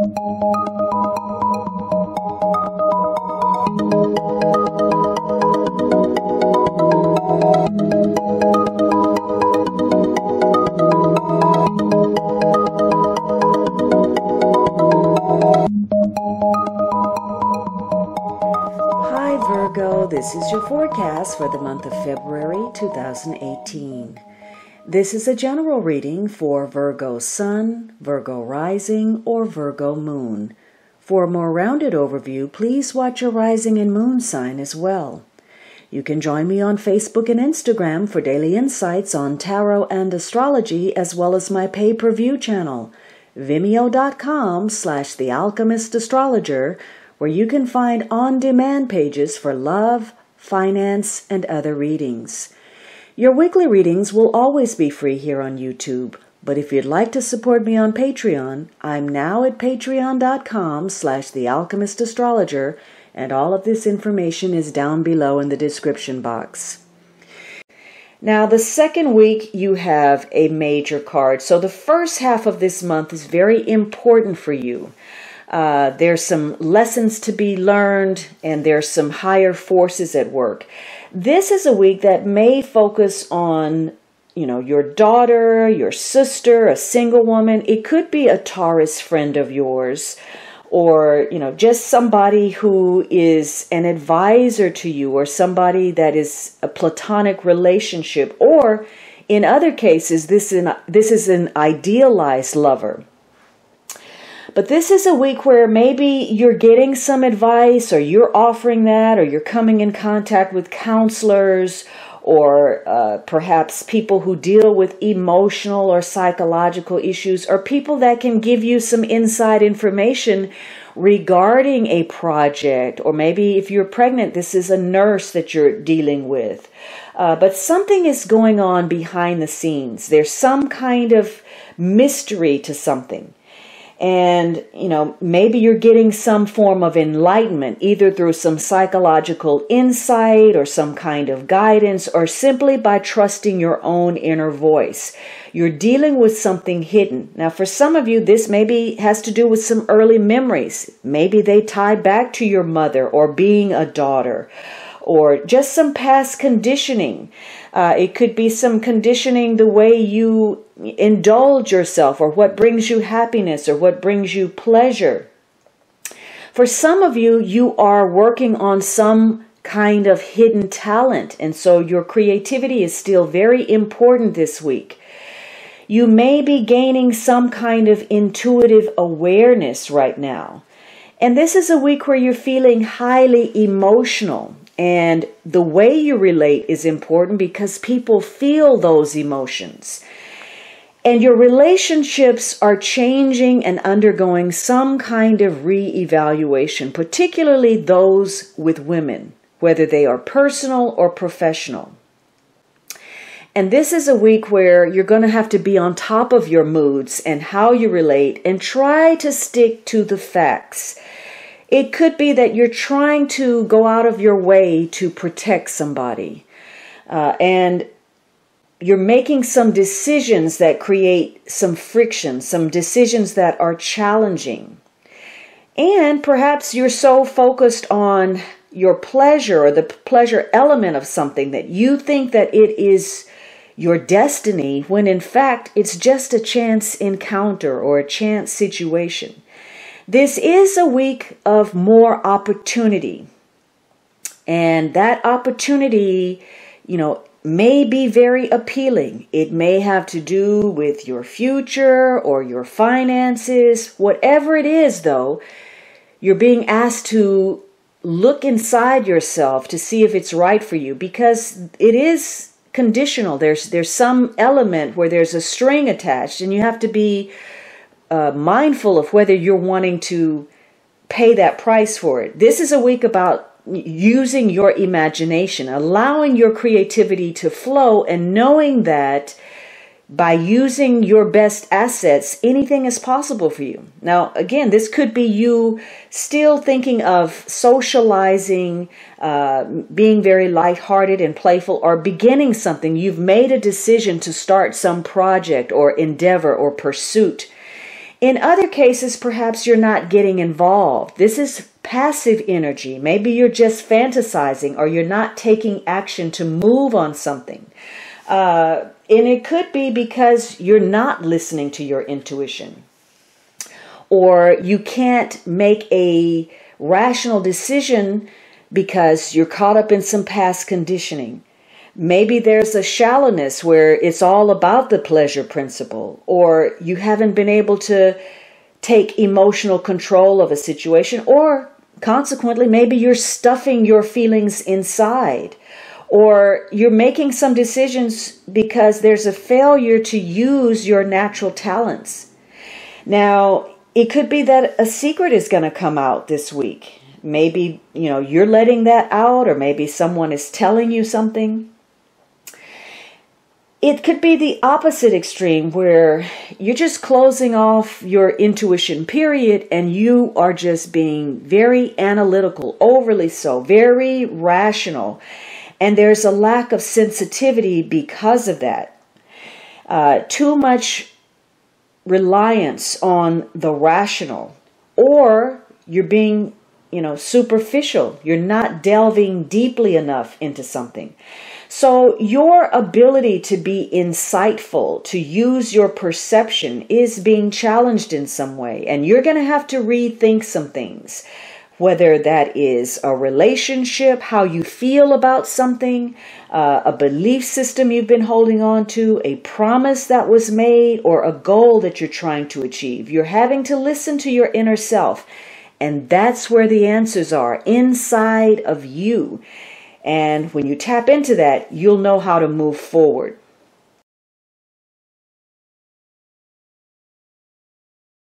Hi Virgo, this is your forecast for the month of February 2018. This is a general reading for Virgo Sun, Virgo Rising, or Virgo Moon. For a more rounded overview, please watch your rising and moon sign as well. You can join me on Facebook and Instagram for daily insights on tarot and astrology, as well as my pay-per-view channel, vimeo.com/thealchemistastrologer, where you can find on-demand pages for love, finance, and other readings. Your weekly readings will always be free here on YouTube, but if you'd like to support me on Patreon, I'm now at patreon.com/thealchemistastrologer, and all of this information is down below in the description box. Now, the second week you have a major card, so the first half of this month is very important for you. There's some lessons to be learned, and there's some higher forces at work. This is a week that may focus on, your daughter, your sister, a single woman. It could be a Taurus friend of yours, or, just somebody who is an advisor to you, or somebody that is a platonic relationship, or in other cases, this is an idealized lover. But this is a week where maybe you're getting some advice, or you're offering that, or you're coming in contact with counselors, or perhaps people who deal with emotional or psychological issues, or people that can give you some inside information regarding a project. Or maybe if you're pregnant, this is a nurse that you're dealing with. But something is going on behind the scenes. There's some kind of mystery to something. And, maybe you're getting some form of enlightenment, either through some psychological insight or some kind of guidance, or simply by trusting your own inner voice. You're dealing with something hidden. Now, for some of you, this maybe has to do with some early memories. Maybe they tie back to your mother or being a daughter, or just some past conditioning. It could be some conditioning the way you indulge yourself, or what brings you happiness, or what brings you pleasure. For some of you, you are working on some kind of hidden talent, and so your creativity is still very important this week. You may be gaining some kind of intuitive awareness right now. And this is a week where you're feeling highly emotional. And the way you relate is important because people feel those emotions. And your relationships are changing and undergoing some kind of re-evaluation, particularly those with women, whether they are personal or professional. And this is a week where you're going to have to be on top of your moods and how you relate, and try to stick to the facts. It could be that you're trying to go out of your way to protect somebody. And you're making some decisions that create some friction, some decisions that are challenging. And perhaps you're so focused on your pleasure, or the pleasure element of something, that you think that it is your destiny, when in fact it's just a chance encounter or a chance situation. This is a week of more opportunity, and that opportunity, may be very appealing. It may have to do with your future or your finances. Whatever it is, though, you're being asked to look inside yourself to see if it's right for you, because it is conditional. There's some element where there's a string attached, and you have to be mindful of whether you're wanting to pay that price for it. This is a week about using your imagination, allowing your creativity to flow, and knowing that by using your best assets, anything is possible for you. Now, again, this could be you still thinking of socializing, being very lighthearted and playful, or beginning something. You've made a decision to start some project or endeavor or pursuit. In other cases, perhaps you're not getting involved. This is passive energy. Maybe you're just fantasizing, or you're not taking action to move on something. And it could be because you're not listening to your intuition, or you can't make a rational decision because you're caught up in some past conditioning. Maybe there's a shallowness where it's all about the pleasure principle, or you haven't been able to take emotional control of a situation, or consequently, maybe you're stuffing your feelings inside, or you're making some decisions because there's a failure to use your natural talents. Now, it could be that a secret is going to come out this week. Maybe, you're letting that out, or maybe someone is telling you something. It could be the opposite extreme, where you're just closing off your intuition, period, and you are just being very analytical, overly so, very rational. And there's a lack of sensitivity because of that. Too much reliance on the rational, or you're being, superficial. You're not delving deeply enough into something. So your ability to be insightful, to use your perception, is being challenged in some way. And you're going to have to rethink some things, whether that is a relationship, how you feel about something, a belief system you've been holding on to, a promise that was made, or a goal that you're trying to achieve. You're having to listen to your inner self. And that's where the answers are, inside of you. And when you tap into that, you'll know how to move forward.